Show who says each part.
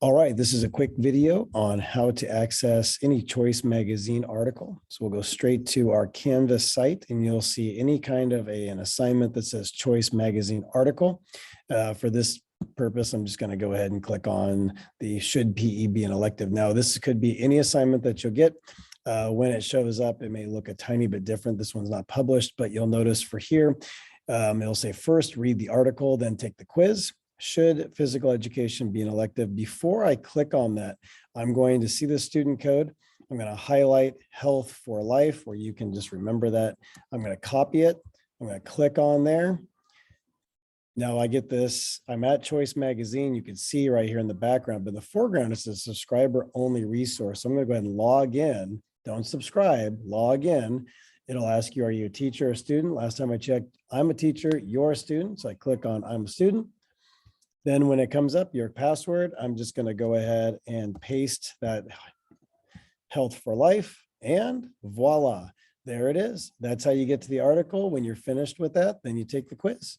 Speaker 1: All right, this is a quick video on how to access any Choice Magazine article. So we'll go straight to our Canvas site and you'll see any kind of an assignment that says Choice Magazine article. For this purpose, I'm just going to go ahead and click on the should PE be an elective. Now, this could be any assignment that you'll get. When it shows up, it may look a tiny bit different. This one's not published, but you'll notice for here, it'll say first read the article, then take the quiz. Should physical education be an elective? Before I click on that, I'm going to see the student code. I'm going to highlight health for life, where you can just remember that. I'm going to copy it. I'm going to click on there. Now I get this. I'm at Choice Magazine. You can see right here in the background, but in the foreground, it's a subscriber only resource. So I'm going to go ahead and log in. Don't subscribe, log in. It'll ask you, are you a teacher or a student? Last time I checked, I'm a teacher, you're a student. So I click on I'm a student. Then when it comes up, your password, I'm just going to go ahead and paste that health for life, and voila, there it is. That's how you get to the article. When you're finished with that, then you take the quiz.